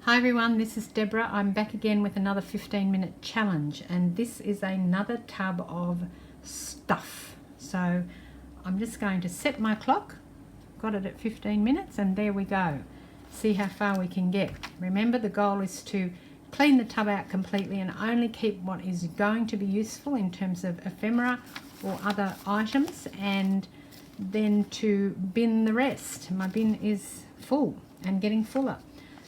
Hi everyone, this is Deborah. I'm back again with another 15-minute challenge, and this is another tub of stuff. So I'm just going to set my clock, got it at 15 minutes, and there we go. See how far we can get. Remember, the goal is to clean the tub out completely and only keep what is going to be useful in terms of ephemera or other items, and then to bin the rest. My bin is full and getting fuller.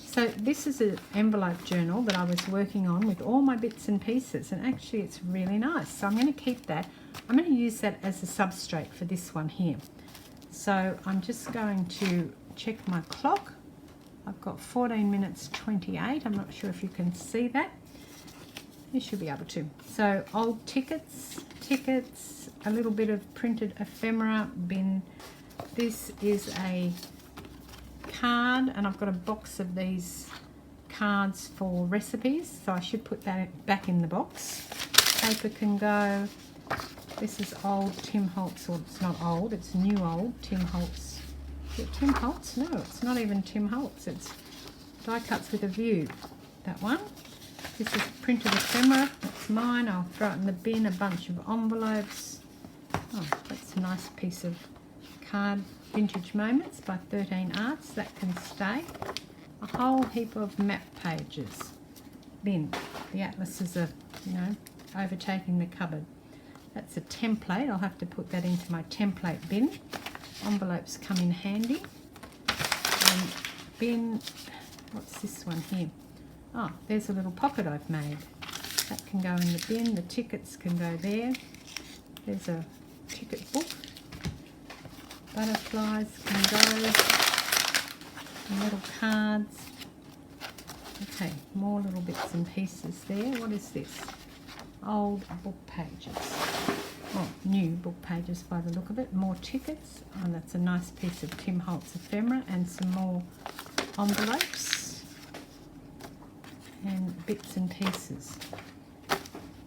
So this is an envelope journal that I was working on with all my bits and pieces, and actually it's really nice. So I'm going to keep that. I'm going to use that as a substrate for this one here. So I'm just going to check my clock. I've got 14 minutes 28. I'm not sure if you can see that. You should be able to. So old tickets, a little bit of printed ephemera bin. This is a card, and I've got a box of these cards for recipes, so I should put that back in the box. Paper can go. This is old Tim Holtz, or it's not old, it's new old Tim Holtz. Is it Tim Holtz? No, it's not even Tim Holtz, it's Die Cuts with a View, that one. This is printed ephemera, that's mine. I'll throw it in the bin. A bunch of envelopes. Oh, that's a nice piece of card. Vintage Moments by 13 Arts, that can stay. A whole heap of map pages. Bin. The atlases are, overtaking the cupboard. That's a template. I'll have to put that into my template bin. Envelopes come in handy. And bin, what's this one here? Oh, there's a little pocket I've made. That can go in the bin. The tickets can go there. There's a ticket book. Butterflies can go, and little cards. Okay, more little bits and pieces there. What is this? Old book pages. Oh, new book pages by the look of it. More tickets. Oh, that's a nice piece of Tim Holtz ephemera, and some more envelopes and bits and pieces.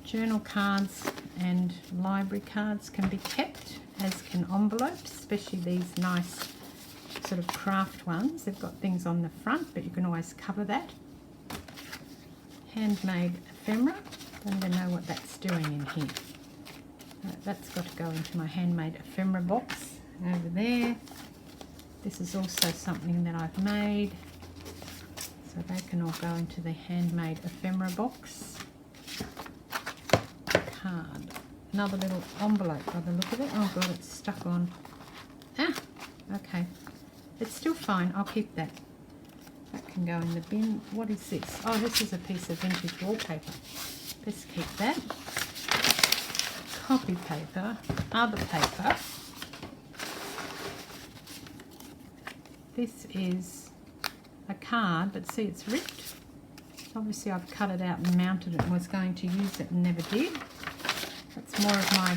Journal cards and library cards can be kept, as can envelopes, especially these nice sort of craft ones. They've got things on the front, but you can always cover that. Handmade ephemera. Don't even know what that's doing in here. That's got to go into my handmade ephemera box over there. This is also something that I've made, so they can all go into the handmade ephemera box. Card. Another little envelope by the look of it. Oh god, it's stuck on. Ah, okay. It's still fine. I'll keep that. That can go in the bin. What is this? Oh, this is a piece of vintage wallpaper. Let's keep that. Copy paper. Other paper. This is a card, but see, it's ripped. Obviously I've cut it out and mounted it and was going to use it and never did. That's more of my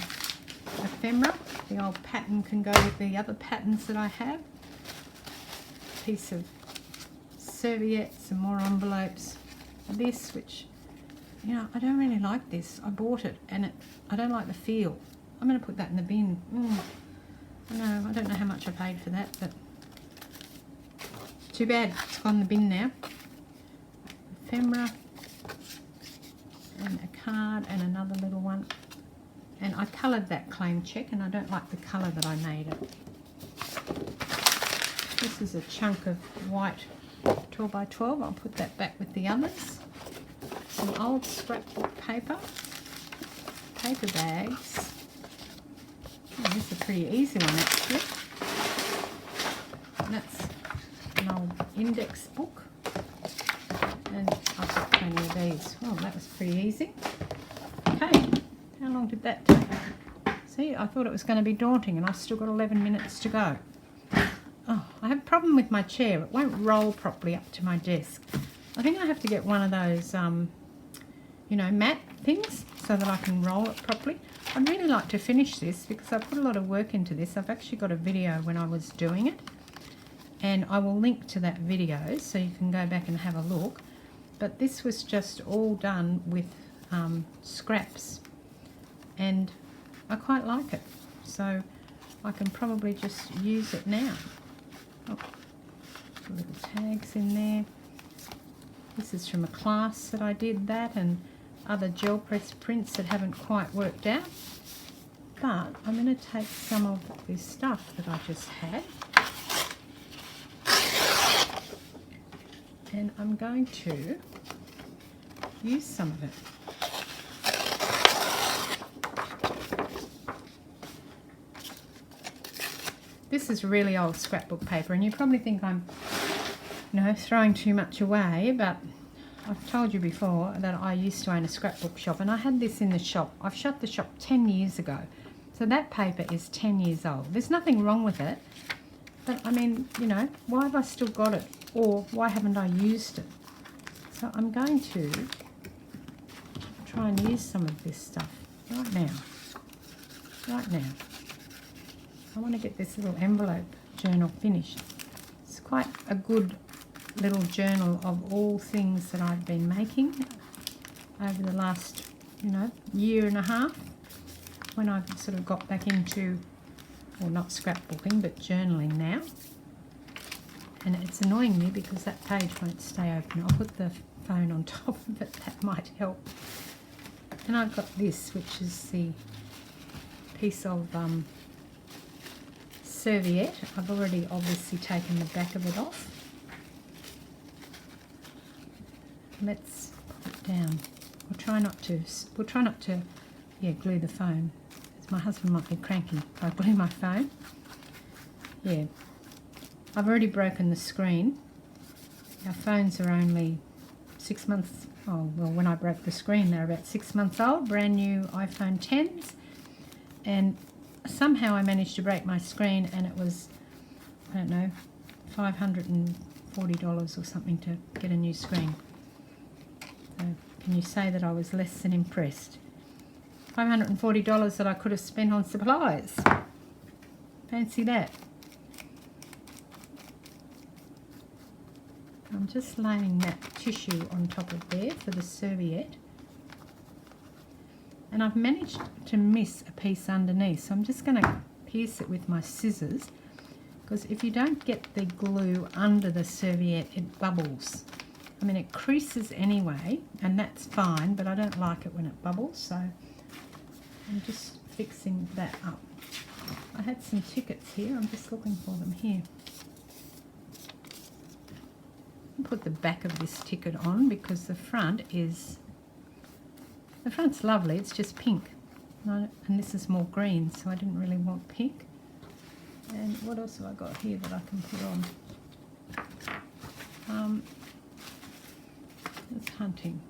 ephemera. The old pattern can go with the other patterns that I have. A piece of serviette, some more envelopes. This, which, I don't really like this. I bought it and I don't like the feel. I'm going to put that in the bin. I don't know how much I paid for that, but too bad. It's gone in the bin now. Ephemera and a card and another little one. And I coloured that claim check, and I don't like the colour that I made it. This is a chunk of white 12 by 12. I'll put that back with the others. Some old scrapbook paper. Paper bags. Oh, this is a pretty easy one actually. And that's an old index book. And I've got plenty of these. Oh, that was pretty easy. Okay. How long did that take? See, I thought it was going to be daunting, and I've still got 11 minutes to go. Oh, I have a problem with my chair. It won't roll properly up to my desk. I think I have to get one of those, mat things so that I can roll it properly. I'd really like to finish this because I put a lot of work into this. I've actually got a video when I was doing it, and I will link to that video so you can go back and have a look. But this was just all done with scraps. And I quite like it, so I can probably just use it now. Oh, little tags in there. This is from a class that I did that, and other gel press prints that haven't quite worked out. But I'm going to take some of this stuff that I just had, and I'm going to use some of it. This is really old scrapbook paper, and you probably think I'm, throwing too much away, but I've told you before that I used to own a scrapbook shop, and I had this in the shop. I've shut the shop 10 years ago, so that paper is 10 years old. There's nothing wrong with it, but I mean, why have I still got it, or why haven't I used it? So I'm going to try and use some of this stuff right now. I want to get this little envelope journal finished. It's quite a good little journal of all things that I've been making over the last, year and a half, when I've sort of got back into, well, not scrapbooking, but journaling now. And it's annoying me because that page won't stay open. I'll put the phone on top of it, that might help. And I've got this, which is the piece of serviette. I've already obviously taken the back of it off. Let's put it down. We'll try not to glue the phone. My husband might be cranky if I glue my phone. Yeah, I've already broken the screen. Our phones are only 6 months, when I broke the screen they're about 6 months old, brand new iPhone 10s, and somehow I managed to break my screen, and it was, I don't know, $540 or something to get a new screen. So can you say that I was less than impressed? $540 that I could have spent on supplies. Fancy that. I'm just laying that tissue on top of there for the serviette. And I've managed to miss a piece underneath, so I'm just going to pierce it with my scissors, because if you don't get the glue under the serviette, it bubbles. I mean, it creases anyway, and that's fine, but I don't like it when it bubbles, so I'm just fixing that up. I had some tickets here. I'm just looking for them here. I'll put the back of this ticket on because the front's lovely. It's just pink, and this is more green, so I didn't really want pink. And what else have I got here that I can put on? It's hunting.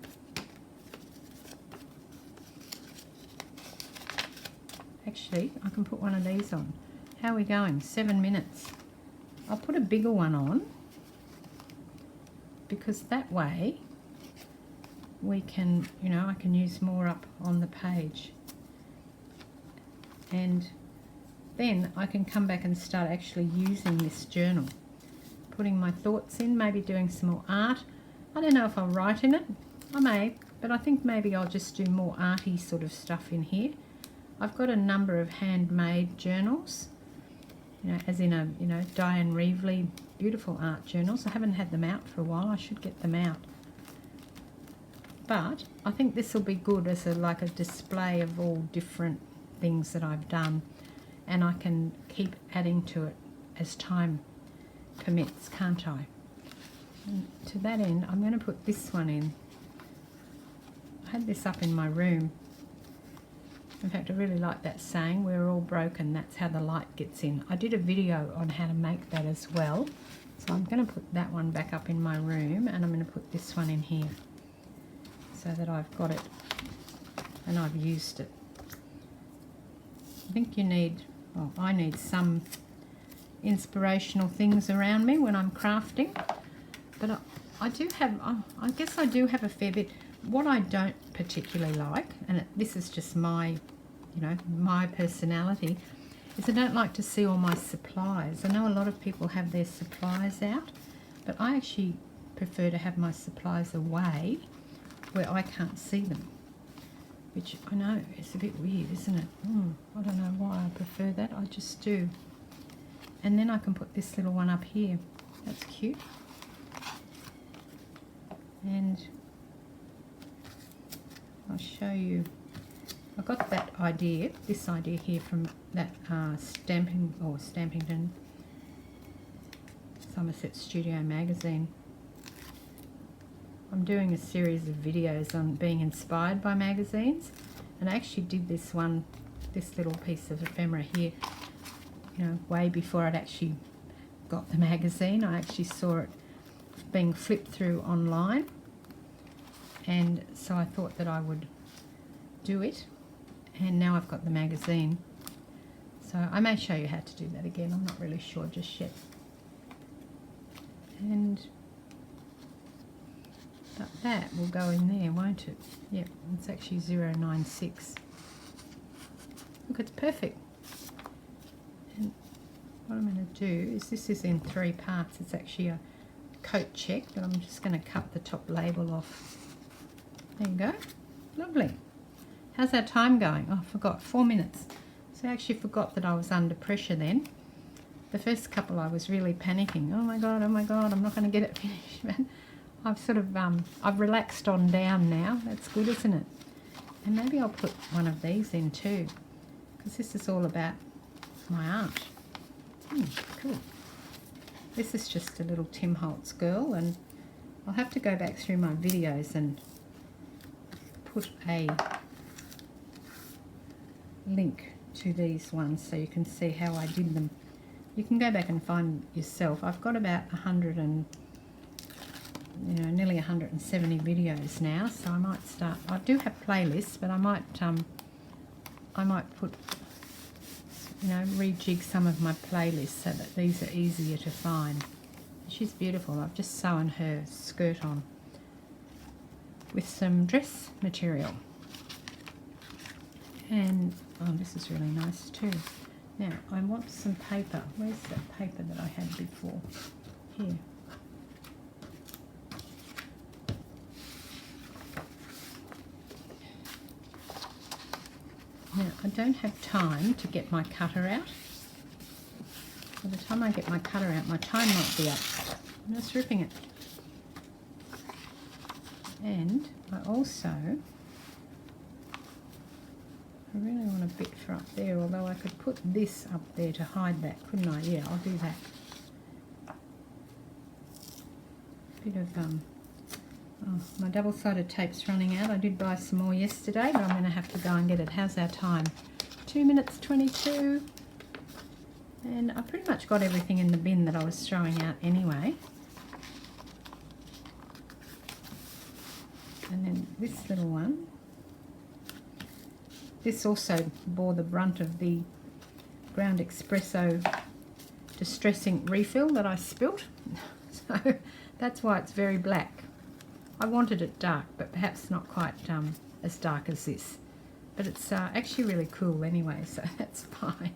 Actually, I can put one of these on. How are we going? 7 minutes. I'll put a bigger one on, because that way we can, I can use more up on the page. And then I can come back and start actually using this journal. Putting my thoughts in, maybe doing some more art. I don't know if I'll write in it. I may, but I think maybe I'll just do more arty sort of stuff in here. I've got a number of handmade journals, as in a, Diane Reevely, beautiful art journals. I haven't had them out for a while. I should get them out. But I think this will be good as like a display of all different things that I've done, and I can keep adding to it as time permits, can't I? And to that end, I'm going to put this one in. I had this up in my room. In fact, I really like that saying, we're all broken, that's how the light gets in. I did a video on how to make that as well. So I'm going to put that one back up in my room, and I'm going to put this one in here so that I've got it and I've used it. I think you need, well, I need some inspirational things around me when I'm crafting. But I do have, I guess I do have a fair bit. What I don't particularly like, and this is just my, my personality, is I don't like to see all my supplies. I know a lot of people have their supplies out, but I actually prefer to have my supplies away where I can't see them, which I know it's a bit weird, isn't it? I don't know why I prefer that, I just do. And then I can put this little one up here. That's cute. And I'll show you. I got that idea, this idea here, from that Stampington Somerset Studio magazine. I'm doing a series of videos on being inspired by magazines, and I actually did this little piece of ephemera here, you know, way before I'd actually got the magazine. I actually saw it being flipped through online, and so I thought that I would do it, and now I've got the magazine. So I may show you how to do that again. I'm not really sure just yet. And that will go in there, won't it? Yep, it's actually 096. Look, it's perfect. And what I'm going to do is, this is in 3 parts. It's actually a coat check, but I'm just going to cut the top label off. There you go. Lovely. How's our time going? Oh, I forgot. 4 minutes. So I actually forgot that I was under pressure then. The first couple I was really panicking. Oh my God, I'm not going to get it finished. But I've sort of, I've relaxed on down now. That's good, isn't it? And maybe I'll put one of these in too, because this is all about my art. Cool. This is just a little Tim Holtz girl, and I'll have to go back through my videos and put a link to these ones so you can see how I did them. You can go back and find yourself. I've got about 100 and, you know, nearly 170 videos now, so I might start. I do have playlists, but I might put, you know, rejig some of my playlists so that these are easier to find. She's beautiful. I've just sewn her skirt on with some dress material. And oh, this is really nice too. Now I want some paper. Where's that paper that I had before? Here. Now I don't have time to get my cutter out. By the time I get my cutter out, my time might be up. I'm just ripping it. And I really want a bit for up there, although I could put this up there to hide that, couldn't I? Yeah, I'll do that. Bit of, oh, my double-sided tape's running out. I did buy some more yesterday, but I'm going to have to go and get it. How's our time? 2 minutes 22. And I pretty much got everything in the bin that I was throwing out anyway. And then this little one. This also bore the brunt of the ground espresso distressing refill that I spilt. So that's why it's very black. I wanted it dark, but perhaps not quite as dark as this. But it's actually really cool anyway, so that's fine.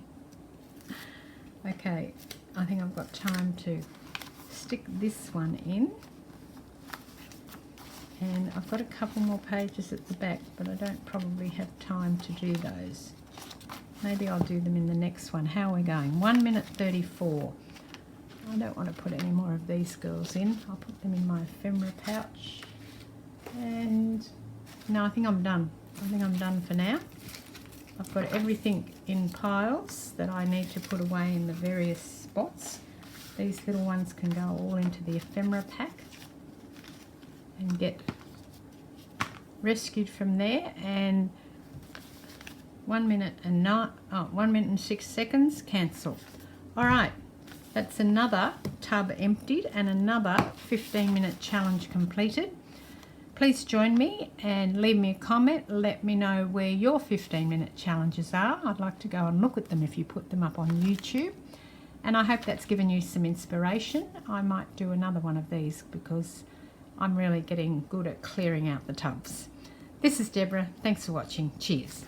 Okay, I think I've got time to stick this one in. And I've got a couple more pages at the back, but I don't probably have time to do those. Maybe I'll do them in the next one. How are we going? 1 minute 34. I don't want to put any more of these girls in. I'll put them in my ephemera pouch. And no, I think I'm done. I think I'm done for now. I've got everything in piles that I need to put away in the various spots. These little ones can go all into the ephemera pack and get rescued from there. And 1 minute and 1 minute and 6 seconds, cancel. All right, that's another tub emptied and another 15-minute challenge completed. Please join me and leave me a comment. Let me know where your 15-minute challenges are. I'd like to go and look at them if you put them up on YouTube. And I hope that's given you some inspiration. I might do another one of these because I'm really getting good at clearing out the tubs. This is Deborah. Thanks for watching. Cheers.